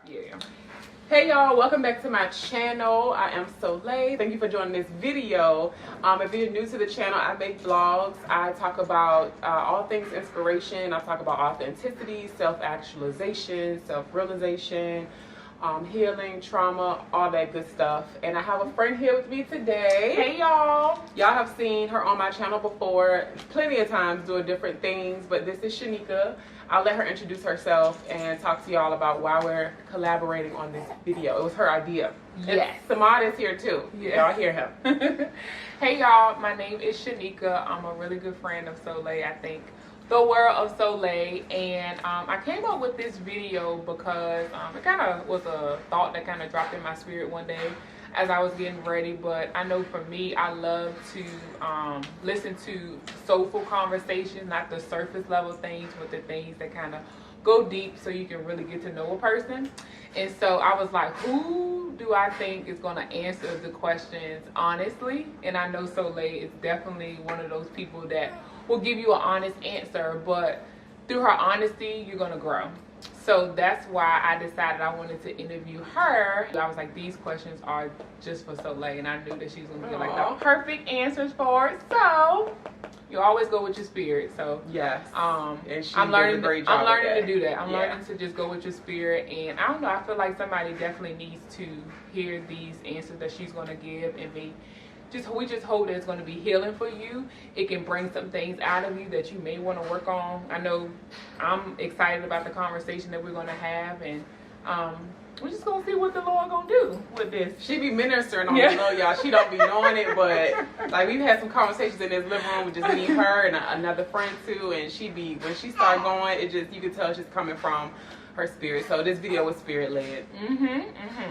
Yeah. Hey y'all, welcome back to my channel. I am Soleil. Thank you for joining this video. If you're new to the channel, I make vlogs. I talk about all things inspiration. I talk about authenticity, self-actualization, self-realization, healing, trauma, all that good stuff. And I have a friend here with me today. Hey y'all. Y'all have seen her on my channel before plenty of times doing different things, but this is Shaneka. I'll let her introduce herself and talk to y'all about why we're collaborating on this video. It was her idea. Yes. And Samad is here too. Yeah. Y'all hear him. Hey y'all, my name is Shaneka. I'm a really good friend of Soleil, I think. The world of Soleil, and I came up with this video because it kind of was a thought that kind of dropped in my spirit one day as I was getting ready. But I know for me, I love to listen to soulful conversations, not the surface level things, but the things that kind of go deep so you can really get to know a person. And so I was like, who do I think is going to answer the questions honestly? And I know Soleil is definitely one of those people that will give you an honest answer, but through her honesty, you're going to grow. So that's why I decided I wanted to interview her. I was like, these questions are just for Soleil, and I knew that she's going to get like the perfect answers for it. So you always go with your spirit. So yes, and she I'm learning. did a great job I'm learning to do that. I'm Yeah. learning to just go with your spirit, and I don't know. I feel like somebody definitely needs to hear these answers that she's going to give, and we just hope that it's going to be healing for you. It can bring some things out of you that you may want to work on. I know I'm excited about the conversation that we're going to have, and we're just going to see what the Lord going to do with this. She be ministering on the low, y'all. She don't be knowing it, but like we've had some conversations in this living room with just me, her, and another friend too. And when she start going, it just, you can tell she's coming from her spirit. So this video was spirit led.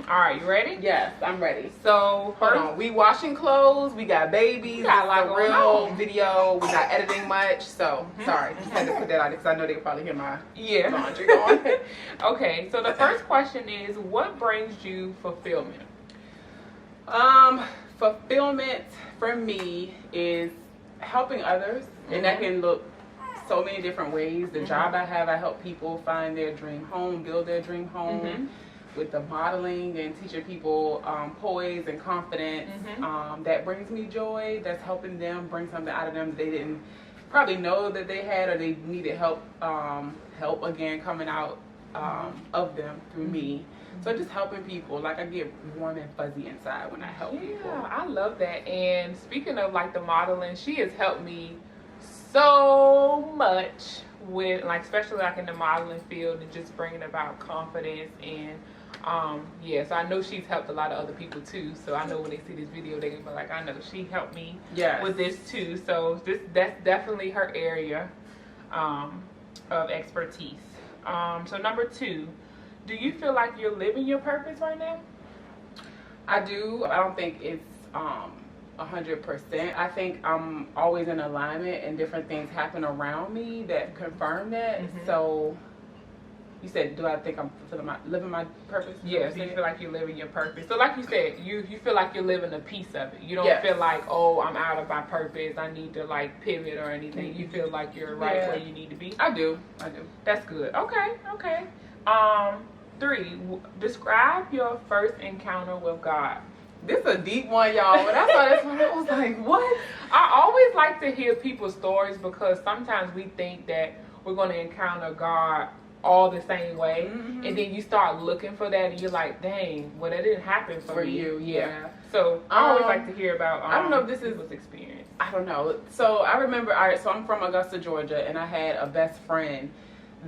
All right, you ready? Yes, I'm ready. So Hold on. We washing clothes. We got babies. We got a lot It's a going real on. video. We're not editing much. So sorry, just had to put that out because I know they can probably hear my yeah. laundry going. Okay, so the first question is, what brings you fulfillment? Fulfillment for me is helping others, and that can look so many different ways. The job I have, I help people find their dream home, build their dream home. With the modeling and teaching people poise and confidence, that brings me joy. That's helping them bring something out of them that they didn't probably know that they had, or they needed help again coming out of them through me. So just helping people, like I get warm and fuzzy inside when I help people. Yeah, I love that. And speaking of like the modeling, she has helped me so much with like, especially like in the modeling field, and just bringing about confidence. And so I know she's helped a lot of other people too. So I know when they see this video, they can be like, I know she helped me with this too. So that's definitely her area of expertise. So number 2, do you feel like you're living your purpose right now? I do. I don't think it's 100%. I think I'm always in alignment, and different things happen around me that confirm that. So you said, do I think I'm living my purpose? Yeah, so you feel like you're living your purpose. So like you said, you feel like you're living a piece of it. You don't feel like, oh, I'm out of my purpose, I need to like pivot or anything. You feel like you're right where you need to be. I do. That's good. Okay. 3, describe your first encounter with God. This is a deep one, y'all. When I saw this one, I was like, what? I always like to hear people's stories, because sometimes we think that we're going to encounter God all the same way, and then you start looking for that, and you're like, dang, well, that didn't happen for me. You. Yeah. So I always like to hear about I don't know if this people's experience. I don't know. So I remember, so I'm from Augusta, Georgia, and I had a best friend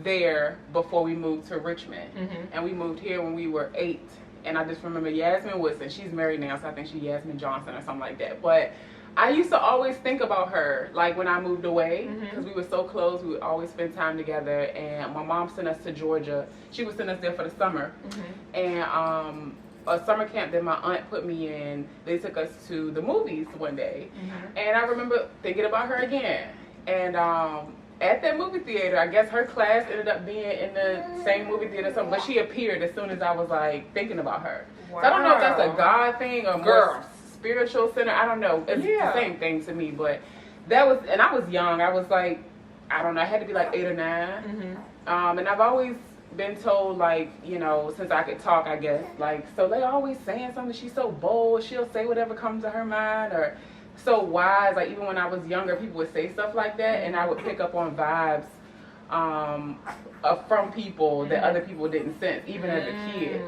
there before we moved to Richmond. And we moved here when we were 8. And I just remember Yasmin Woodson. She's married now, so I think she's Yasmin Johnson or something like that. But I used to always think about her, like when I moved away, because we were so close. We would always spend time together. And my mom sent us to Georgia. She would send us there for the summer. And a summer camp that my aunt put me in, they took us to the movies one day. And I remember thinking about her again. And at that movie theater, I guess her class ended up being in the same movie theater or something, but she appeared as soon as I was like thinking about her. Wow. So I don't know if that's a God thing or more spiritual center. I don't know. It's the same thing to me, but that was, and I was young. I was like, I don't know, I had to be like 8 or 9. And I've always been told, like, you know, since I could talk, I guess, like, so they always saying something. She's so bold. She'll say whatever comes to her mind, or so wise. Like, even when I was younger, people would say stuff like that, and I would pick up on vibes from people that other people didn't sense, even as a kid.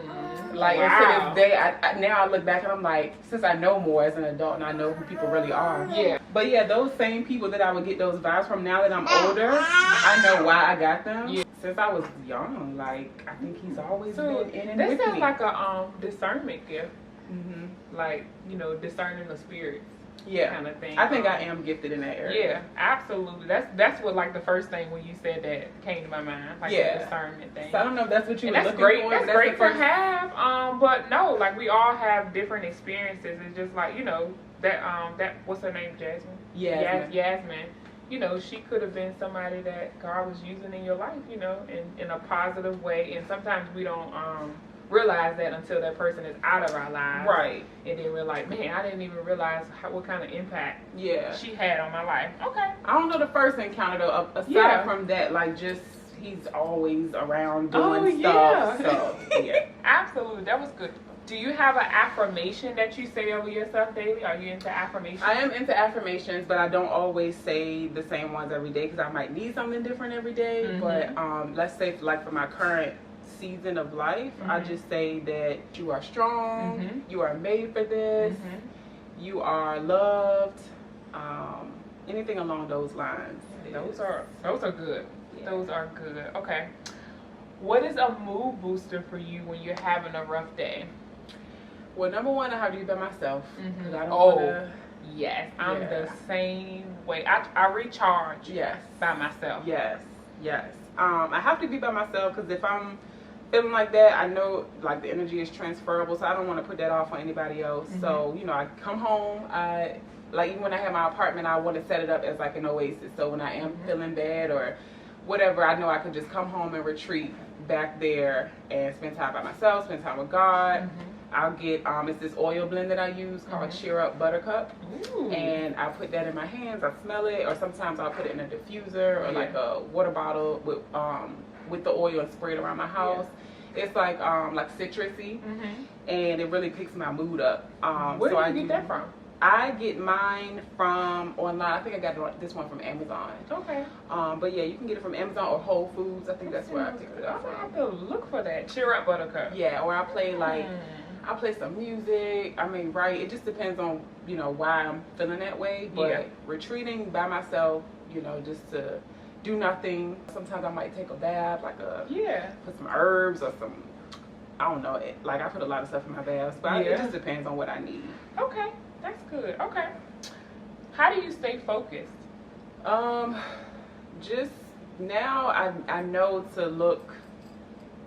Like, and to this day, now I look back and I'm like, since I know more as an adult and I know who people really are. Yeah. But yeah, those same people that I would get those vibes from, now that I'm older, I know why I got them. Yeah. Since I was young, like, I think he's always So been in and that with sounds me. like a discernment gift. Mm-hmm. Like, you know, discerning the spirits. Yeah. Kind of thing. I think I am gifted in that area. Yeah, absolutely. That's what, like, the first thing when you said that came to my mind, like the discernment thing. So I don't know if that's what you and were that's looking great. for. That's great to have. But no, like, we all have different experiences. It's just like, you know, that what's her name, Jasmine? Yasmin. You know, she could have been somebody that God was using in your life, you know, in a positive way. And sometimes we don't realize that until that person is out of our lives. Right. And then we're like, man, I didn't even realize what kind of impact she had on my life. Okay. I don't know the first encounter though. Aside from that, like, just he's always around doing stuff. So yeah. Absolutely. That was good. Do you have an affirmation that you say over yourself daily? Are you into affirmations? I am into affirmations, but I don't always say the same ones every day because I might need something different every day. Mm-hmm. But let's say, like, for my current season of life, I just say that you are strong, you are made for this, you are loved, anything along those lines. Those are good. Yeah. Those are good. Okay. What is a mood booster for you when you're having a rough day? Well, number one, I have to be by myself. Mm-hmm. I don't wanna, yes, I'm the same way. I recharge. By myself. Yes. I have to be by myself because if I'm feeling like that, I know, like, the energy is transferable, so I don't want to put that off on anybody else. So, you know, I come home, like, even when I have my apartment, I want to set it up as like an oasis. So when I am feeling bad or whatever, I know I can just come home and retreat back there and spend time by myself, spend time with God. I'll get it's this oil blend that I use called Cheer Up Buttercup. Ooh. And I put that in my hands, I smell it, or sometimes I'll put it in a diffuser or like a water bottle with the oil and spray it around my house. It's like citrusy, and it really picks my mood up. Where do you get that from? I get mine from online. I think I got this one from Amazon. Okay. But yeah, you can get it from Amazon or Whole Foods. I think that's where I picked it up from. I'm gonna have to look for that. Cheer Up Buttercup. Yeah, or I play I play some music. I mean, it just depends on, you know, why I'm feeling that way. But retreating by myself, you know, just to do nothing. Sometimes I might take a bath, put some herbs or some, I don't know, like, I put a lot of stuff in my baths, but it just depends on what I need. Okay, that's good. Okay. How do you stay focused? Just now I know to look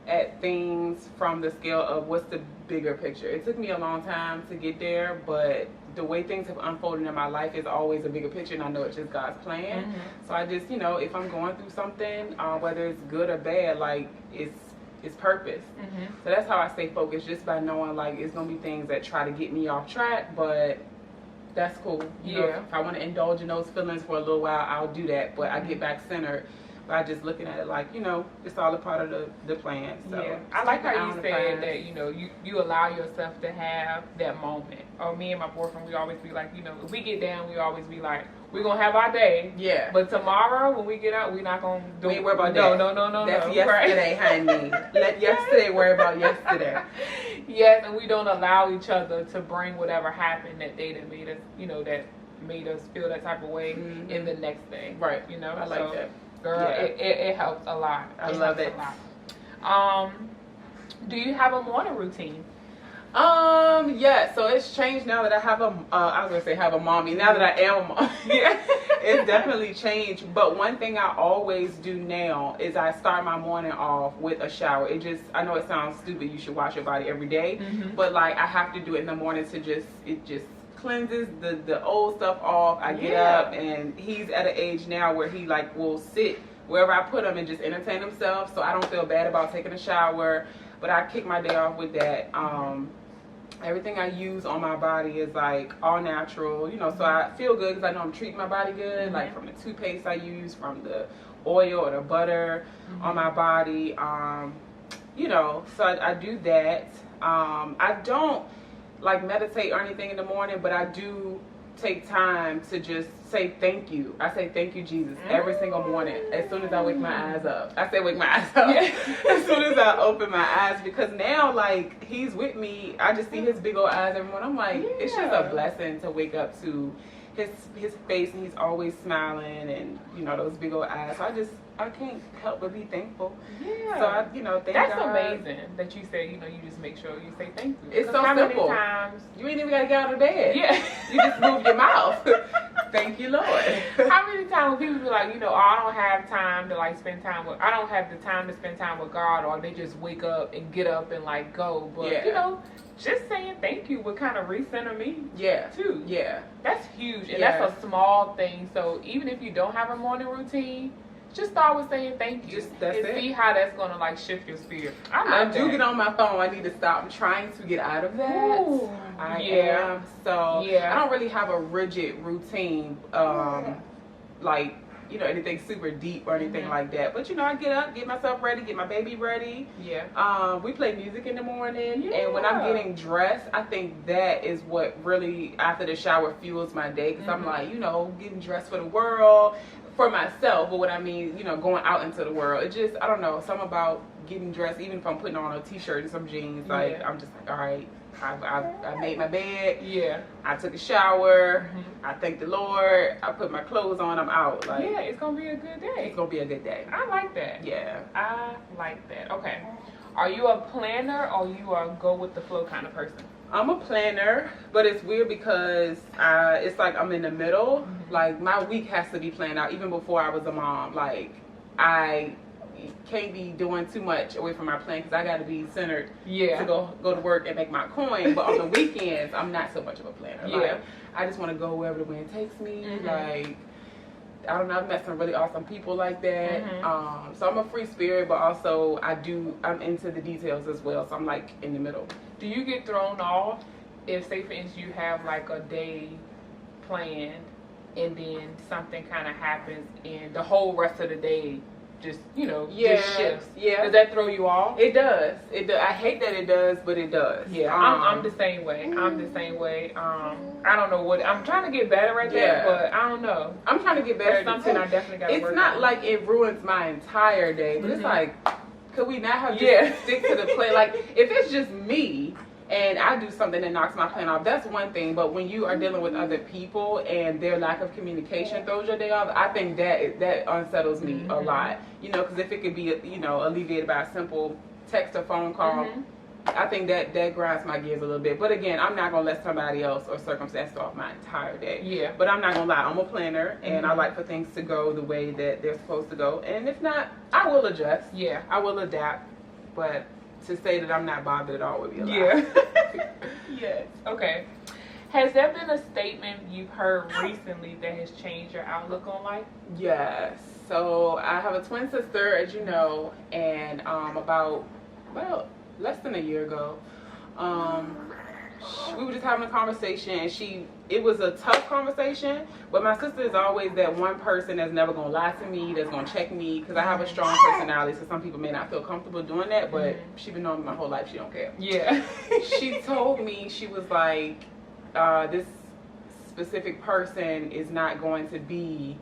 at things from the scale of what's the bigger picture. It took me a long time to get there, but the way things have unfolded in my life is always a bigger picture, and I know it's just God's plan. So I just, you know, if I'm going through something, whether it's good or bad, like, it's purpose. So that's how I stay focused, just by knowing, like, it's gonna be things that try to get me off track, but that's cool. You know, if I want to indulge in those feelings for a little while, I'll do that, but I get back centered by just looking at it like, you know, it's all a part of the plan. So I like how you said that, you know, you allow yourself to have that moment. Or me and my boyfriend, we always be like, you know, if we get down, we always be like, we're going to have our day. Yeah. But tomorrow, when we get out, we're not going to do it. We ain't worry about that. No. That's yesterday, honey. Let yesterday worry about yesterday. Yes, and we don't allow each other to bring whatever happened that day that made us, you know, that made us feel that type of way in the next day. Right. You know? I like that. Girl, it helps a lot. I love it. Do you have a morning routine? Yeah, so it's changed now that I have I was gonna say have a mommy. Now that I am a mom, it's definitely changed. But one thing I always do now is I start my morning off with a shower. I know it sounds stupid. You should wash your body every day, but like I have to do it in the morning to just cleanses the old stuff off. I get up, and he's at an age now where he like will sit wherever I put him and just entertain himself, so I don't feel bad about taking a shower. But I kick my day off with that. Everything I use on my body is like all natural, you know, so I feel good because I know I'm treating my body good, like from the toothpaste I use, from the oil or the butter on my body. you know, so I do that. I don't like meditate or anything in the morning, but I do take time to just say thank you. I say thank you, Jesus, every single morning. As soon as I wake my eyes up, I say wake my eyes up. As soon as I open my eyes, because now like he's with me, I just see his big old eyes every morning. I'm like, it's just a blessing to wake up to his face, and he's always smiling, and you know those big old eyes. So I can't help but be thankful. Yeah. So I, you know, thank That's God. amazing that you say, you know, you just make sure you say thank you. It's so how simple. Many times You ain't even gotta get out of bed. Yeah. You just move your mouth. Thank you, Lord. How many times people be like, you know, oh, I don't have time to like spend time with, I don't have the time to spend time with God, or they just wake up and get up and like go. But you know, just saying thank you would kind of recenter me. Yeah. Too. Yeah. That's huge, and that's a small thing. So even if you don't have a morning routine, just start with saying thank you. That's and it. see how that's gonna like shift your spirit. I do get on my phone. I need to stop. I'm trying to get out of that. Ooh, I am. So I don't really have a rigid routine, like, you know, anything super deep or anything like that. But you know, I get up, get myself ready, get my baby ready. Yeah. We play music in the morning, and when I'm getting dressed, I think that is what really, after the shower, fuels my day. Because I'm like, you know, getting dressed for the world, for myself, but what I mean, you know, going out into the world. It just, I don't know, something about getting dressed, even if I'm putting on a t-shirt and some jeans, like, I'm just like, all right, I made my bed. Yeah. I took a shower. I thank the Lord. I put my clothes on. I'm out. Like, yeah, it's gonna be a good day. It's gonna be a good day. I like that. Yeah. I like that. Okay. Are you a planner or you are a go with the flow kind of person? I'm a planner, but it's weird because it's like I'm in the middle. Like, my week has to be planned out even before I was a mom. Like, I can't be doing too much away from my plan because I got to be centered to go to work and make my coin. But on the weekends, I'm not so much of a planner. Like, I just want to go wherever the wind takes me. Like, I don't know, I've met some really awesome people like that. So I'm a free spirit, but also I'm into the details as well. So I'm like in the middle. Do you get thrown off if, say for instance, you have like a day planned and then something kind of happens and the whole rest of the day just, you know, just shifts? Does that throw you off? It does. It does. I hate that it does, but it does. I'm the same way. I don't know what, I'm trying to get better at that, but I don't know. I'm trying to get better. That's something I definitely got to work on. It's not like it ruins my entire day, but it's like, could we not have just stick to the plan? Like, if it's just me and I do something that knocks my plan off, that's one thing. But when you are dealing with other people and their lack of communication throws your day off, I think that unsettles me a lot. You know, because if it could be, you know, alleviated by a simple text or phone call, I think that grinds my gears a little bit. But again, I'm not going to let somebody else or circumstance throw off my entire day. But I'm not going to lie. I'm a planner, and I like for things to go the way that they're supposed to go. And if not, I will adjust. I will adapt. But to say that I'm not bothered at all would be a lie. Yes. Okay. Has there been a statement you've heard recently that has changed your outlook on life? Yes. So I have a twin sister, as you know, and about, well, less than a year ago, we were just having a conversation, and it was a tough conversation, but my sister is always that one person that's never gonna lie to me, that's gonna check me, because I have a strong personality, so some people may not feel comfortable doing that, but she been knowing me my whole life, she don't care. She told me, she was like, this specific person is not going to be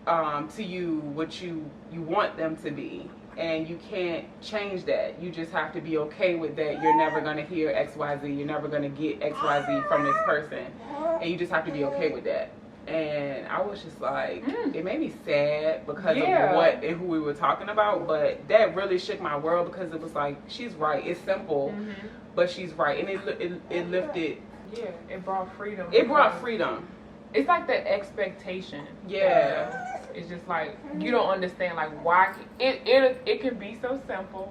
to you what you want them to be. And you can't change that. You just have to be okay with that. You're never going to hear XYZ. You're never going to get XYZ from this person. And you just have to be okay with that. And I was just like, it made me sad because of what and who we were talking about. But that really shook my world because it was like, she's right. It's simple, but she's right. And it lifted. Yeah, it brought freedom. It brought freedom. It's like the expectation. It's just like, you don't understand like why it can be so simple,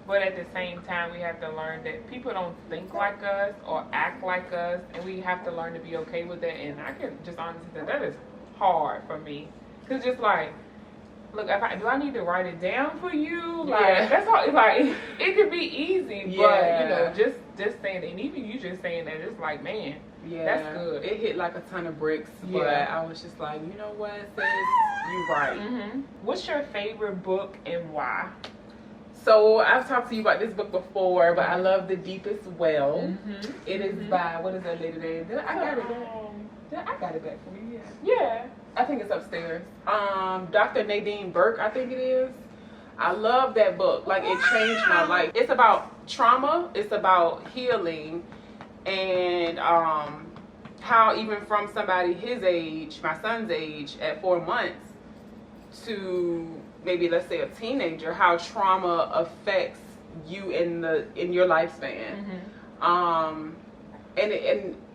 but at the same time we have to learn that people don't think like us or act like us, and we have to learn to be okay with that. And I can just honestly say that is hard for me, because just like, look, do I need to write it down for you? Like that's all. It's like it could be easy, but you know, just saying it, and even you just saying that, it's like, man. That's good. It hit like a ton of bricks, but I was just like, you know what, sis, you're right. What's your favorite book and why? So I've talked to you about this book before, but I love The Deepest Well. It is by, what is that lady name? I got it back. I got it back for you. Yeah. I think it's upstairs. Dr. Nadine Burke, I think it is. I love that book. Like, it changed my life. It's about trauma. It's about healing, and how even from somebody his age, my son's age, at 4 months to maybe, let's say, a teenager, how trauma affects you in your lifespan. And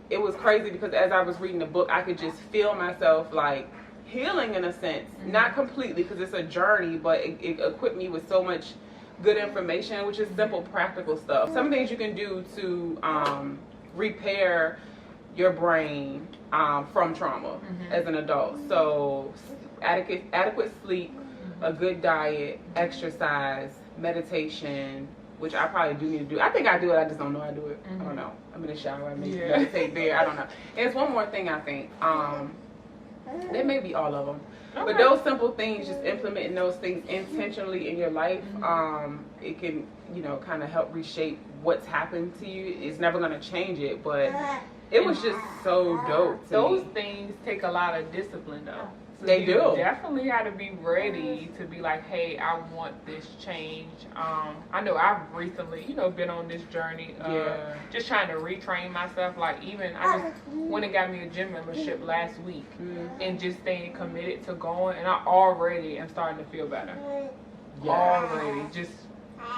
it was crazy because as I was reading the book, I could just feel myself like healing in a sense, not completely because it's a journey, but it equipped me with so much good information, which is simple, practical stuff. Some things you can do to repair your brain from trauma as an adult. So adequate sleep, a good diet, exercise, meditation, which I probably do need to do. I think I do it, I just don't know I do it. I don't know. I'm in the shower, I meditate there, I don't know. And it's one more thing I think. There may be all of them. Okay. But those simple things, just implementing those things intentionally in your life, it can, kind of help reshape what's happened to you. It's never going to change it, but it was just so dope. Those things take a lot of discipline, though. So they do. You definitely had to be ready to be like, hey, I want this change. I know I've recently, been on this journey just trying to retrain myself. Like, even I just went and got me a gym membership last week and just staying committed to going. And I already am starting to feel better. Already. Just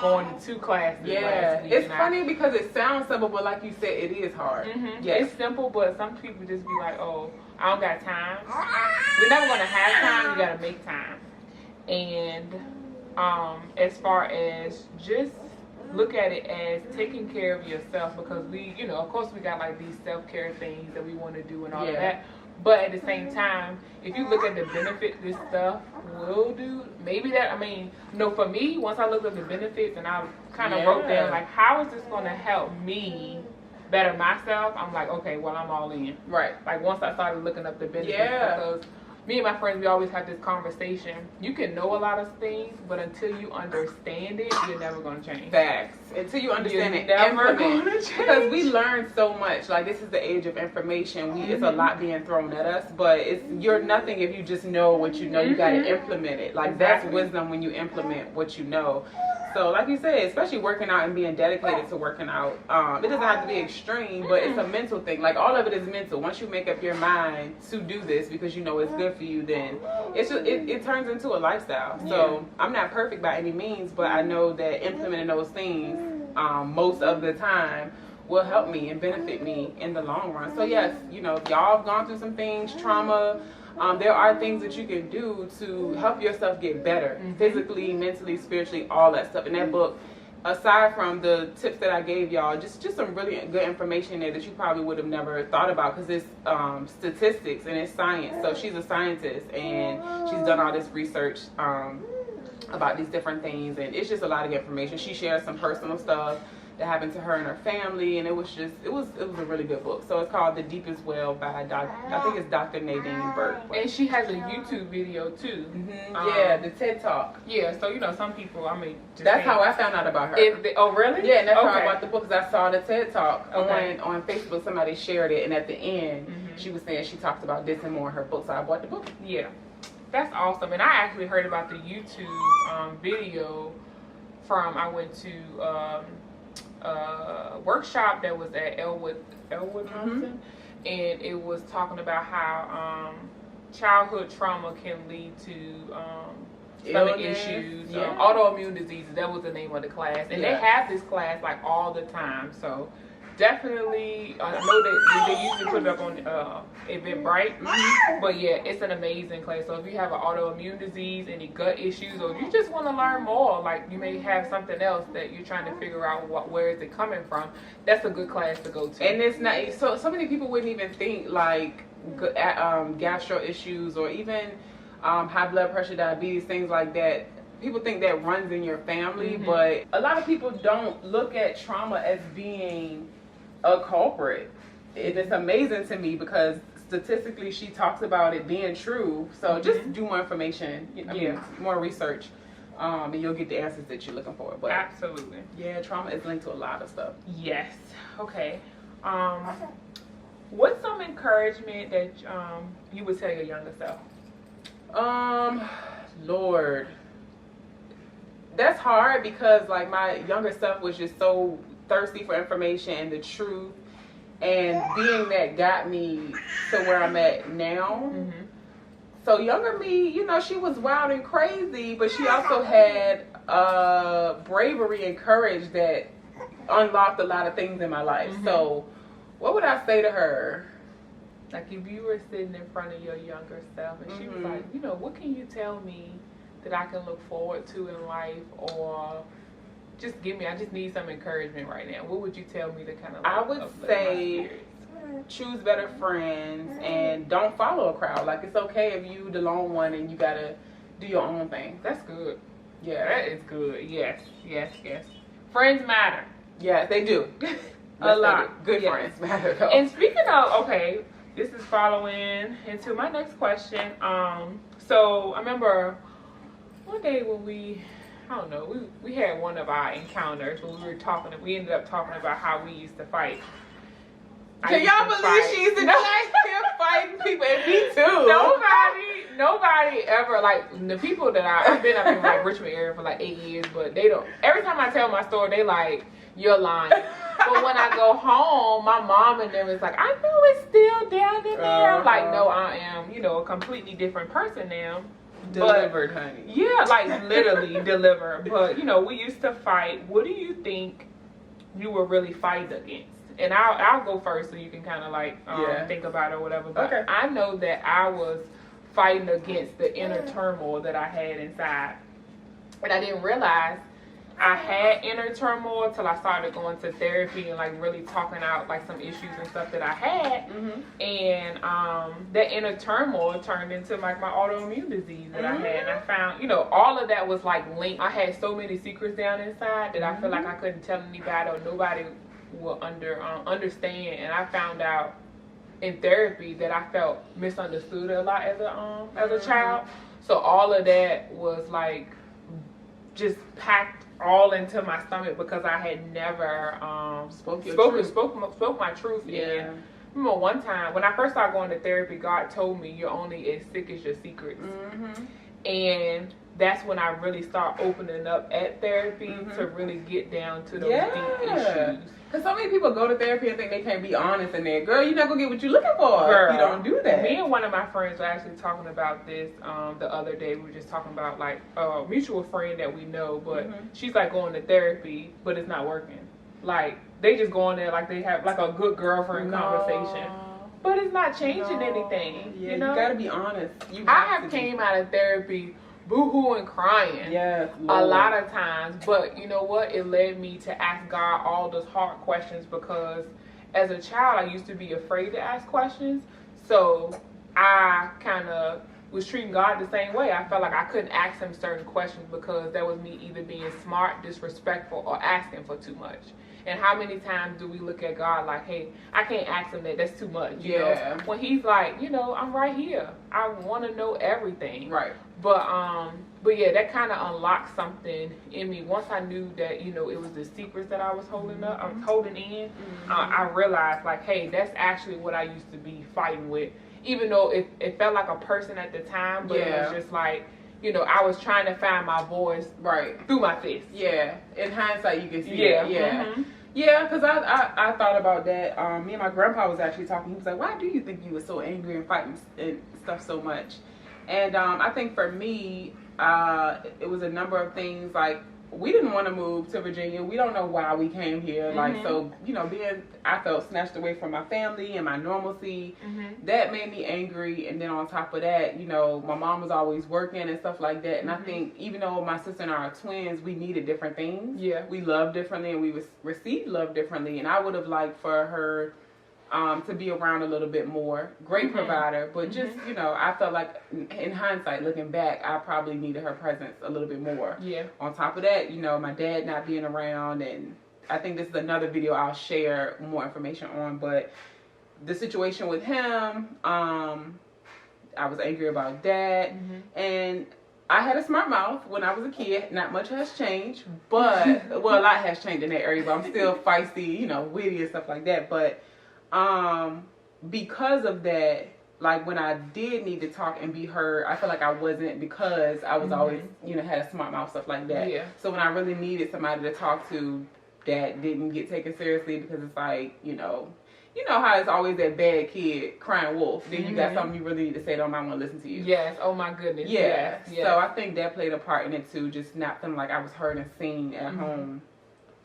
going to 2 classes last week. It's funny because it sounds simple, but like you said, it is hard. It's simple, but some people just be like, oh, I don't got time. We're never going to have time. You got to make time. And as far as just look at it as taking care of yourself, because we, of course we got like these self-care things that we want to do and all of that. But at the same time, if you look at the benefit this stuff will do, maybe that, for me, once I looked at the benefits and I kind of wrote down, like, how is this going to help me better myself? I'm like, okay, well, I'm all in. Right. Like, once I started looking up the benefits, because me and my friends, we always have this conversation. You can know a lot of things, but until you understand it, you're never going to change. Facts. Until you understand it, never going to change. Because we learn so much. Like, this is the age of information. It's a lot being thrown at us, but you're nothing if you just know what you know. You got to implement it. Like, that's wisdom when you implement what you know. So, like you said, especially working out and being dedicated to working out, it doesn't have to be extreme, but it's a mental thing. Like, all of it is mental. Once you make up your mind to do this because you know it's good for you, then it turns into a lifestyle. So, I'm not perfect by any means, but I know that implementing those things most of the time will help me and benefit me in the long run. So, yes, y'all have gone through some things, trauma. There are things that you can do to help yourself get better, physically, mentally, spiritually, all that stuff. In that book, aside from the tips that I gave y'all, just some really good information there that you probably would have never thought about, because it's statistics and it's science. So she's a scientist and she's done all this research about these different things, and it's just a lot of information. She shares some personal stuff that happened to her and her family, and it was a really good book. So it's called The Deepest Well by I think it's Dr. Nadine Burke. And she has a YouTube video too. The TED Talk. Yeah, so some people, that's how I found out about her. Oh, really? Yeah, and that's how I bought the book, because I saw the TED Talk on Facebook. Somebody shared it, and at the end, she was saying she talks about this and more in her book, so I bought the book. Yeah, that's awesome. And I actually heard about the YouTube video I went to workshop that was at Elwood Mountain, and it was talking about how childhood trauma can lead to stomach issues, autoimmune diseases. That was the name of the class, and they have this class like all the time. So definitely, I know that they usually put it up on Eventbrite, but yeah, it's an amazing class. So if you have an autoimmune disease, any gut issues, or you just want to learn more, like you may have something else that you're trying to figure out where is it coming from, that's a good class to go to. And it's not so many people wouldn't even think like gastro issues or even high blood pressure, diabetes, things like that. People think that runs in your family, but a lot of people don't look at trauma as being a culprit. It's amazing to me because statistically she talks about it being true. So just do more information, more research And you'll get the answers that you're looking for. But Absolutely. yeah, trauma is linked to a lot of stuff. Yes. Okay. What's some encouragement that you would tell your younger self? Lord, that's hard because like my younger self was just so thirsty for information and the truth, and being that got me to where I'm at now. Mm-hmm. So younger me, you know, she was wild and crazy, but she also had bravery and courage that unlocked a lot of things in my life. Mm-hmm. So what would I say to her? Like if you were sitting in front of your younger self and she was like, you know, what can you tell me that I can look forward to in life, or just I just need some encouragement right now. What would you tell me to kind of like, I would say choose better friends and don't follow a crowd. Like it's okay if you the lone one and you gotta do your own thing. That's good. Yeah. That is good. Yes. Friends matter. Yeah, they do. A lot. Good friends matter though. And speaking of, okay, this is following into my next question. So I remember one day when we had one of our encounters when we ended up talking about how we used to fight. Can y'all believe she's in here fighting people? And me too. Nobody ever, like, the people that I've been up in like Richmond area for like 8 years, but they don't, every time I tell my story, they like, you're lying. But when I go home, my mom and them is like, I know it's still down in there. I'm like, no, I am, a completely different person now. Delivered, honey. Yeah, like literally delivered. But, we used to fight. What do you think you were really fighting against? And I'll go first so you can kind of like think about it or whatever. But okay. I know that I was fighting against the inner turmoil that I had inside. And I didn't realize I had inner turmoil till I started going to therapy and like really talking out like some issues and stuff that I had. Mm-hmm. And that inner turmoil turned into like my autoimmune disease that I had. And I found, all of that was like linked. I had so many secrets down inside that I feel like I couldn't tell anybody or nobody will understand. And I found out in therapy that I felt misunderstood a lot as a child. So all of that was like just packed all into my stomach because I had never spoke my truth. Yeah. And remember one time when I first started going to therapy, God told me you're only as sick as your secrets. Mm-hmm. And that's when I really start opening up at therapy to really get down to those deep issues. Because so many people go to therapy and think they can't be honest in there. Girl, you're not going to get what you're looking for. Girl, you don't do that. Me and one of my friends were actually talking about this the other day. We were just talking about like a mutual friend that we know, but she's like going to therapy, but it's not working. Like they just go in there like they have like a good girlfriend conversation. But it's not changing anything. Yeah, you got to be honest. I have came out of therapy boo-hooing, crying a lot of times, but you know what, it led me to ask God all those hard questions because as a child I used to be afraid to ask questions, so I kind of was treating God the same way. I felt like I couldn't ask him certain questions because that was me either being smart, disrespectful, or asking for too much. And how many times do we look at God like, hey, I can't ask him that, that's too much, you know? When he's like, I'm right here. I want to know everything. Right. But yeah, that kind of unlocked something in me. Once I knew that, it was the secrets that I was holding in, I realized like, hey, that's actually what I used to be fighting with. Even though it felt like a person at the time, but it was just like, I was trying to find my voice through my fist. Yeah. In hindsight, you can see it. Yeah. Mm-hmm. Yeah, because I thought about that. Me and my grandpa was actually talking. He was like, why do you think you were so angry and fighting and stuff so much? And I think for me, it was a number of things. Like, we didn't want to move to Virginia. We don't know why we came here. Like, so, I felt snatched away from my family and my normalcy. That made me angry. And then on top of that, my mom was always working and stuff like that. And I think even though my sister and I are twins, we needed different things. Yeah. We loved differently and we received love differently. And I would have liked for her to be around a little bit more. Great provider, but just, I felt like in hindsight, looking back, I probably needed her presence a little bit more. Yeah. On top of that, my dad not being around, and I think this is another video I'll share more information on, but the situation with him, I was angry about that. And I had a smart mouth when I was a kid. Not much has changed, but well, a lot has changed in that area. But I'm still feisty, you know, witty and stuff like that. But because of that, like when I did need to talk and be heard, I feel like I wasn't, because I was always, you know, had a smart mouth, stuff like that. Yeah. So when I really needed somebody to talk to, that didn't get taken seriously, because it's like, you know how it's always that bad kid crying wolf. Then you got something you really need to say, don't mind want to listen to you. Yes. Oh my goodness. Yeah. Yes. So I think that played a part in it too, just not feeling like I was heard and seen at home.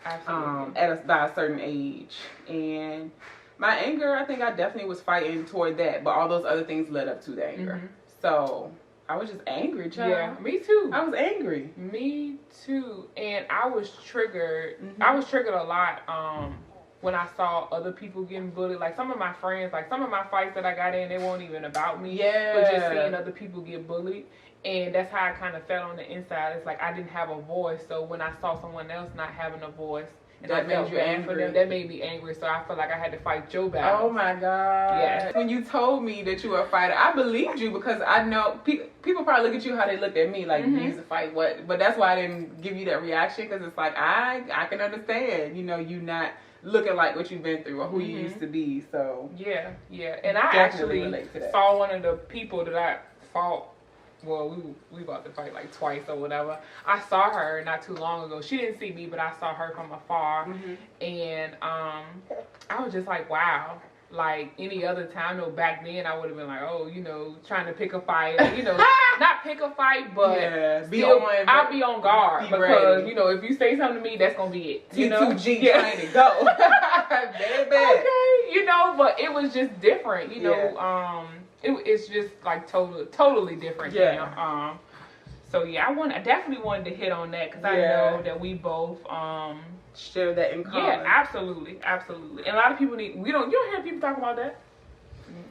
Absolutely. By a certain age. And my anger, I think I definitely was fighting toward that, but all those other things led up to the anger. So I was just angry, child. Yeah, me too. I was angry. Me too. And I was triggered. I was triggered a lot when I saw other people getting bullied. Like some of my friends, like some of my fights that I got in, they weren't even about me. Yeah. But just seeing other people get bullied. And that's how I kind of felt on the inside. It's like I didn't have a voice. So when I saw someone else not having a voice, and that I made felt you bad angry. for them, that made me angry. So I felt like I had to fight your battle. Oh my God. Yeah. When you told me that you were a fighter, I believed you, because I know people probably look at you how they looked at me, like, you used to fight what? But that's why I didn't give you that reaction, because it's like, I can understand, you know, you not looking like what you've been through or who you used to be. So yeah. And I definitely actually saw one of the people that I fought. Well, we about to fight like twice or whatever. I saw her not too long ago. She didn't see me, but I saw her from afar. And I was just like, wow. Like any other time, though, back then I would have been like, oh, you know, trying to pick a fight, you know, not pick a fight, but I'll be on guard, because ready. You know, if you say something to me, that's gonna be it. You know, T2G trying to go. Bad. Okay, you know, but it was just different, you know. It's just like totally different now. So yeah, I definitely wanted to hit on that, because I know that we both share that in common. Yeah, absolutely. And a lot of people you don't hear people talk about that.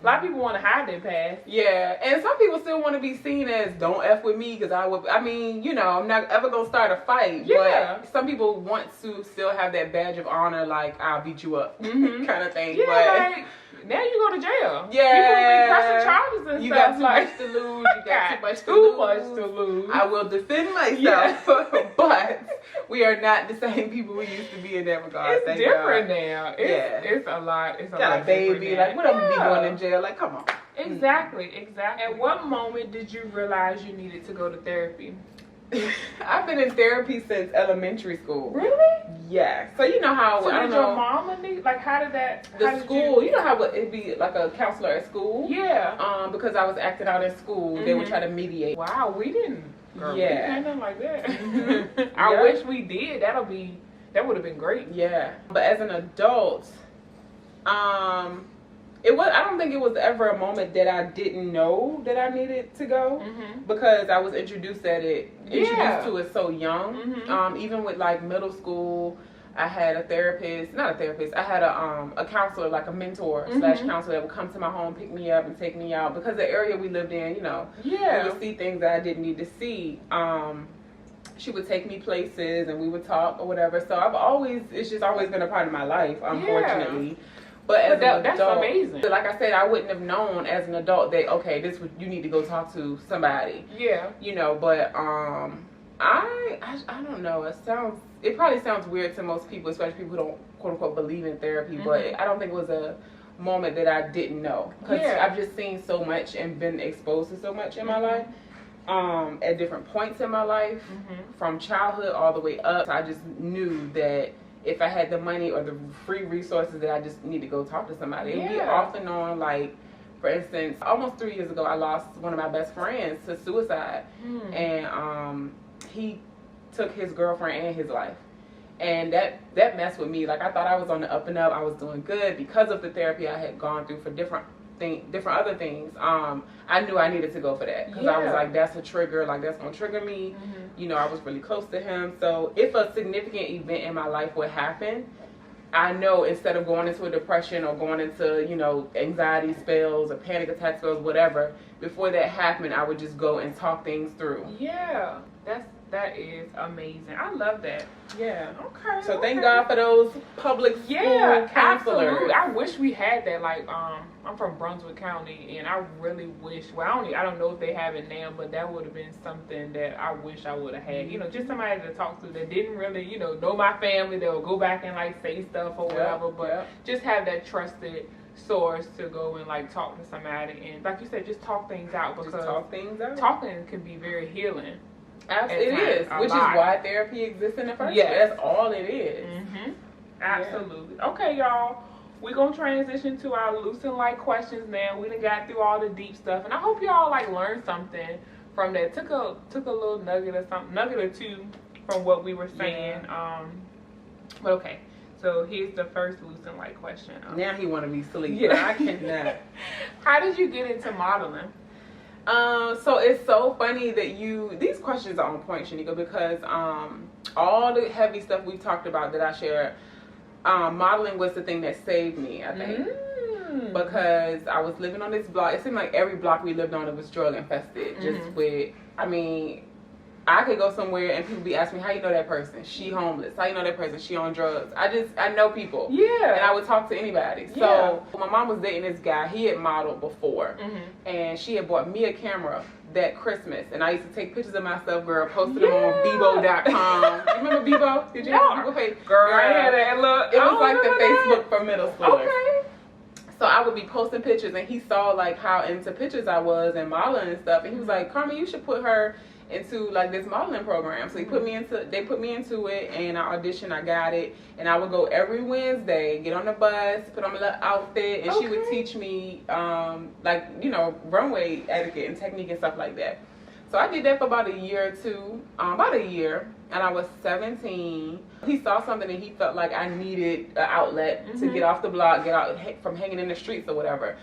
A lot of people want to hide their past. Yeah, and some people still want to be seen as, don't F with me, because I mean, you know, I'm not ever going to start a fight. Yeah. But some people want to still have that badge of honor, like, I'll beat you up kind of thing. Yeah, but like, now you go to jail. Yeah. People be pressing charges and you stuff. You got too much to lose. You got too much to lose. I will defend myself. But we are not the same people we used to be in that regard. It's different now. It's a lot. It's a got lot a baby. Like, what am I be going in jail? Like, come on. Exactly. At what moment did you realize you needed to go to therapy? I've been in therapy since elementary school. Really? Yeah. So you know how so did your mama need? Like, how did that? The school. You know how it'd be like a counselor at school. Yeah. Because I was acting out in school, they would try to mediate. Wow, we didn't. Girl, we didn't have nothing like that. I wish we did. That would have been great. Yeah. But as an adult, I don't think it was ever a moment that I didn't know that I needed to go, because I was introduced to it so young. Even with like middle school, I had a therapist, not a therapist, I had a counselor, like a mentor slash counselor that would come to my home, pick me up and take me out, because the area we lived in, you know, we would see things that I didn't need to see. She would take me places and we would talk or whatever. So it's just always been a part of my life, unfortunately. But as an adult, that's amazing. Like I said, I wouldn't have known as an adult that, okay, you need to go talk to somebody. Yeah. You know, but I don't know. It probably sounds weird to most people, especially people who don't quote unquote believe in therapy. But I don't think it was a moment that I didn't know, because I've just seen so much and been exposed to so much in my life. At different points in my life, from childhood all the way up. So I just knew that if I had the money or the free resources, that I just need to go talk to somebody. It would be off and on. Like, for instance, almost 3 years ago, I lost one of my best friends to suicide. And he took his girlfriend and his life. And that messed with me. Like, I thought I was on the up and up. I was doing good because of the therapy I had gone through for different other things. I knew I needed to go for that, because I was like, that's a trigger, like that's gonna trigger me. You know, I was really close to him, so if a significant event in my life would happen, I know instead of going into a depression or going into, you know, anxiety spells or panic attack spells, whatever, before that happened, I would just go and talk things through. Yeah, That is amazing. I love that. Yeah. Okay. So thank God for those public school counselors. Absolutely. I wish we had that. Like, I'm from Brunswick County, and I really wish. Well, I don't know if they have it now, but that would have been something that I wish I would have had. You know, just somebody to talk to that didn't really, know my family. They'll go back and like say stuff or whatever, but just have that trusted source to go and like talk to somebody, and like you said, just talk things out, because just talk things out. Talking can be very healing. It is, which is why therapy exists in the first place. That's all it is. Mm-hmm. Absolutely. Yeah. Okay, y'all. We're going to transition to our loose and light questions now. We done got through all the deep stuff, and I hope y'all like learned something from that. Took a little nugget or two from what we were saying. Yeah. But okay. So here's the first loose and light question. Now he want to be asleep. Yeah, I cannot. How did you get into modeling? So it's so funny that these questions are on point, Shaneka, because all the heavy stuff we've talked about that I shared, modeling was the thing that saved me, I think. Because I was living on this block. It seemed like every block we lived on, it was drug infested. Just with, I could go somewhere and people be asking me, how you know that person? She homeless. How you know that person? She on drugs. I know people. Yeah. And I would talk to anybody. So my mom was dating this guy. He had modeled before. And she had bought me a camera that Christmas. And I used to take pictures of myself, girl, posted them on Bebo.com. You remember Bebo? Did you have Bebo page? Girl, I had that look. It was like the Facebook for middle schoolers. Okay. So I would be posting pictures, and he saw like how into pictures I was and modeling and stuff. And he was like, Carmen, you should put her into like this modeling program. So they put me into it, and I auditioned, I got it, and I would go every Wednesday, get on the bus, put on my little outfit, and she would teach me runway etiquette and technique and stuff like that. So I did that for about a year or two, and I was 17. He saw something and he felt like I needed an outlet to get off the block, get out from hanging in the streets or whatever.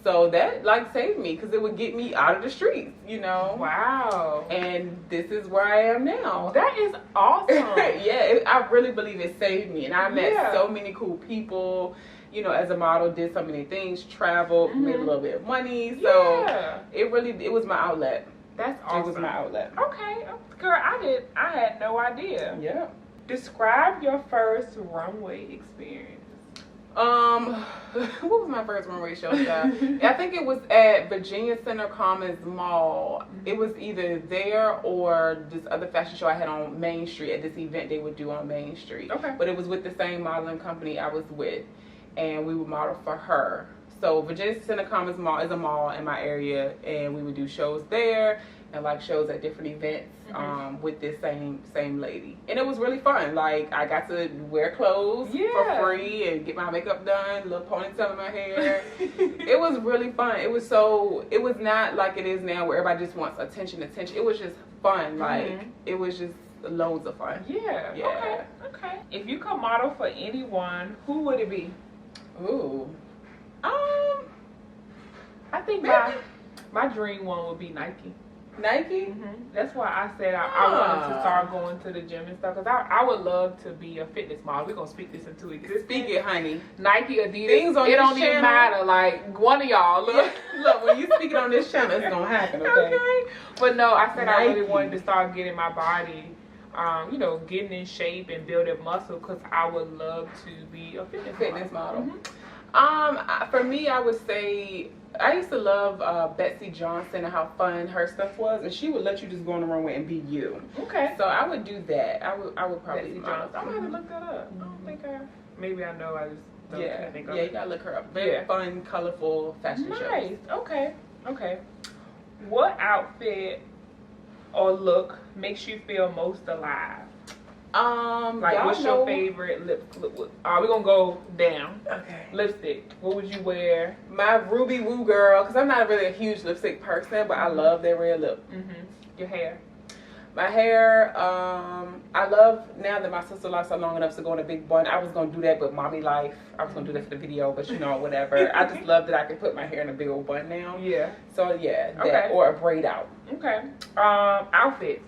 So that like saved me, because it would get me out of the streets, Wow. And this is where I am now. That is awesome. I really believe it saved me. And I met so many cool people, as a model, did so many things, traveled, made a little bit of money. So it was my outlet. That's awesome. It was my outlet. Okay. Girl, I had no idea. Yeah. Describe your first runway experience. What was my first runway show stuff? I think it was at Virginia Center Commons Mall. It was either there or this other fashion show I had on Main Street, at this event they would do on Main Street. Okay. But it was with the same modeling company I was with, and we would model for her. So Virginia Center Commons Mall is a mall in my area, and we would do shows there and like shows at different events with this same lady. And it was really fun. Like, I got to wear clothes for free and get my makeup done, little ponytail in my hair. It was really fun. It was not like it is now where everybody just wants attention. It was just fun. Like, it was just loads of fun. Yeah. Okay. If you could model for anyone, who would it be? Ooh. I think my dream one would be Nike. Nike? That's why I said I wanted to start going to the gym and stuff, because I would love to be a fitness model. We're going to speak this into existence. Speak it, honey. Nike, Adidas, things on it don't channel, even matter. Like, one of y'all, look, when you speak it on this channel, it's going to happen, okay? But no, I said Nike. I really wanted to start getting my body, getting in shape and building muscle, because I would love to be a fitness model. For me, I would say I used to love Betsy Johnson and how fun her stuff was, and she would let you just go on the runway and be you. Okay. So I would do that. I would probably. Betsy Johnson. I'm gonna have to look that up. I don't think maybe I know. I just don't think of it. You gotta look her up. Very fun, colorful fashion shows. Nice. Okay. What outfit or look makes you feel most alive? Like, what's your favorite lip? We're gonna go down. Okay. Lipstick. What would you wear? My Ruby Woo girl, because I'm not really a huge lipstick person, but I love that red lip. Your hair. My hair, I love, now that my sister likes it long enough to go in a big bun. I was gonna do that with mommy life. I was gonna do that for the video, but whatever. I just love that I can put my hair in a big old bun now. Yeah. So that, or a braid out. Okay. Outfit.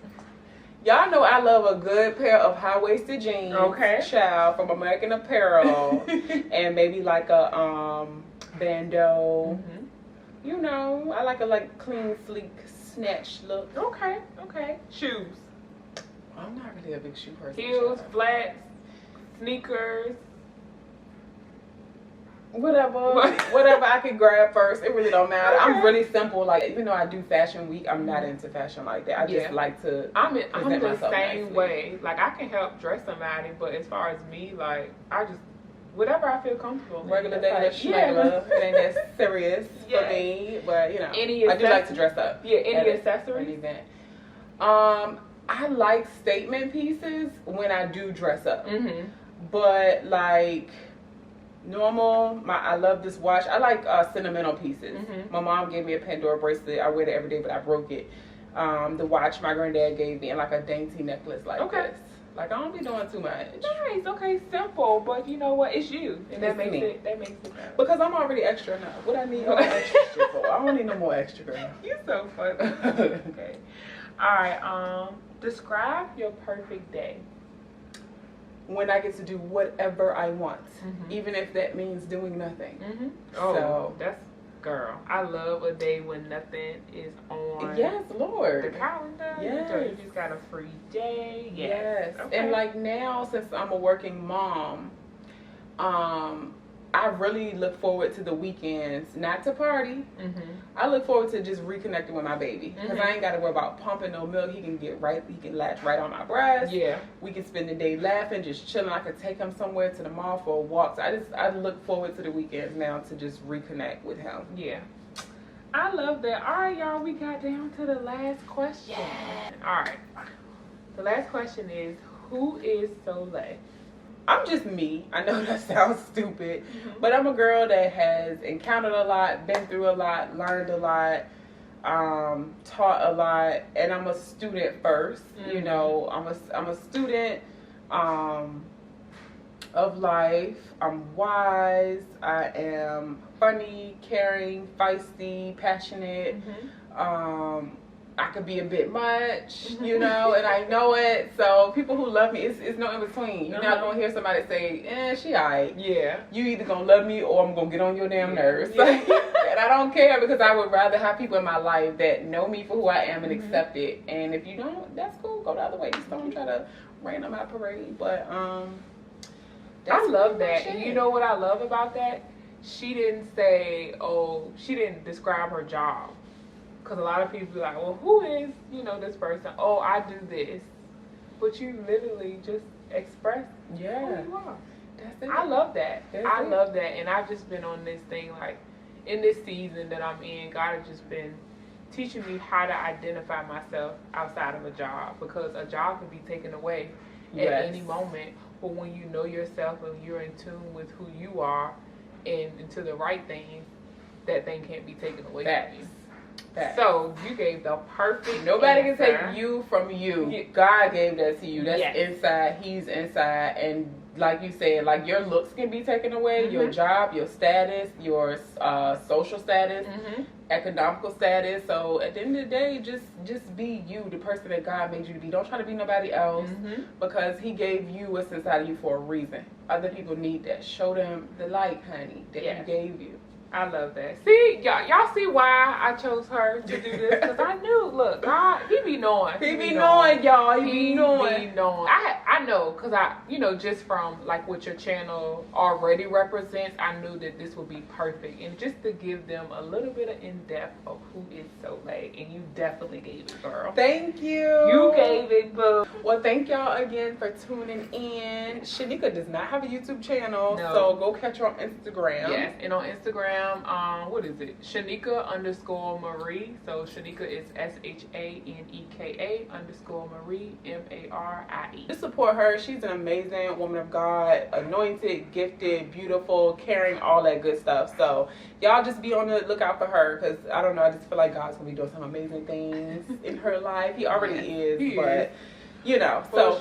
Y'all know I love a good pair of high-waisted jeans. Okay. Child, from American Apparel. And maybe like a bandeau. I like a clean, sleek, snatched look. Okay. Shoes. I'm not really a big shoe person. Heels, flats, sneakers. Whatever I can grab first. It really don't matter. I'm really simple. Like, even though I do fashion week, I'm not into fashion like that. I just like to. I'm the same nicely. way. Like, I can help dress somebody, but as far as me, like, I just whatever I feel comfortable in. Regular day, like, Shaneka. It ain't that serious for me, but you know, I do like to dress up. Yeah, any accessories? An event. I like statement pieces when I do dress up, but like. Normal, I love this watch. I like sentimental pieces. My mom gave me a Pandora bracelet. I wear it every day, but I broke it. The watch my granddad gave me, and like a dainty necklace like this. Like, I don't be doing too much. Nice, okay, simple, but you know what? It's you, and that makes it better. Because I'm already extra enough. What I need all extra shit for? I don't need no more extra, girl. You're so funny. Okay. All right. Describe your perfect day. When I get to do whatever I want, even if that means doing nothing. So that's, girl, I love a day when nothing is on. Yes, Lord. The calendar. Yes. You just got a free day. Yes. Okay. And like now, since I'm a working mom, I really look forward to the weekends, not to party. I look forward to just reconnecting with my baby, because I ain't got to worry about pumping no milk. He can latch right on my breast. Yeah. We can spend the day laughing, just chilling. I could take him somewhere to the mall for a walk. So I look forward to the weekends now to just reconnect with him. Yeah. I love that. All right, y'all, we got down to the last question. Yeah. All right. The last question is, who is Soleil? I'm just me. I know that sounds stupid, but I'm a girl that has encountered a lot, been through a lot, learned a lot, taught a lot, and I'm a student first. You know, I'm a student of life. I'm wise. I am funny, caring, feisty, passionate. I could be a bit much, you know, and I know it. So people who love me, it's no in between. You're not gonna hear somebody say, she alright. Yeah. You either gonna love me or I'm gonna get on your damn nerves. And I don't care, because I would rather have people in my life that know me for who I am and accept it. And if you don't, that's cool. Go the other way. Just don't try to rain on my parade. But I love that. And you know what I love about that? She didn't say, she didn't describe her job. Because a lot of people be like, well, who is, this person? Oh, I do this. But you literally just express who you are. That's it. I love that. I love that. And I've just been on this thing, like, in this season that I'm in, God has just been teaching me how to identify myself outside of a job. Because a job can be taken away at any moment. But when you know yourself and you're in tune with who you are and into the right thing, that thing can't be taken away from you. So you gave the perfect Nobody answer. can take you from you. God gave that to you. That's inside. He's inside. And like you said, like, your looks can be taken away, your job, your status, your social status, economical status. So at the end of the day, just be you, the person that God made you to be. Don't try to be nobody else, because He gave you what's inside of you for a reason. Other people need that. Show them the light, honey, that He gave you. I love that. See, y'all see why I chose her to do this? Because I knew, look, God, He be knowing. He be knowing, y'all. He be knowing. I know, because just from, like, what your channel already represents, I knew that this would be perfect. And just to give them a little bit of in-depth of who is Soleil. And you definitely gave it, girl. Thank you. You gave it, boo. Well, thank y'all again for tuning in. Shaneka does not have a YouTube channel, so go catch her on Instagram. Yes, and on Instagram, what is it? Shaneka_Marie. So Shaneka is SHANEKA_Marie MARIE. Just support her. She's an amazing woman of God, anointed, gifted, beautiful, caring, all that good stuff. So y'all just be on the lookout for her, because I don't know, I just feel like God's gonna be doing some amazing things in her life. He already is, but so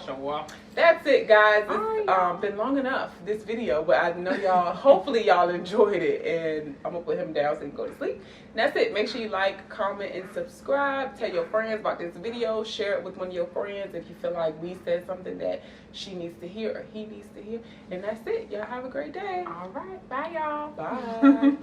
that's it, guys. It's been long enough, this video, but I know y'all, hopefully y'all enjoyed it, and I'm gonna put him down so he can go to sleep. And that's it. Make sure you like, comment, and subscribe. Tell your friends about this video. Share it with one of your friends if you feel like we said something that she needs to hear or he needs to hear. And that's it. Y'all have a great day. All right. Bye, y'all. Bye.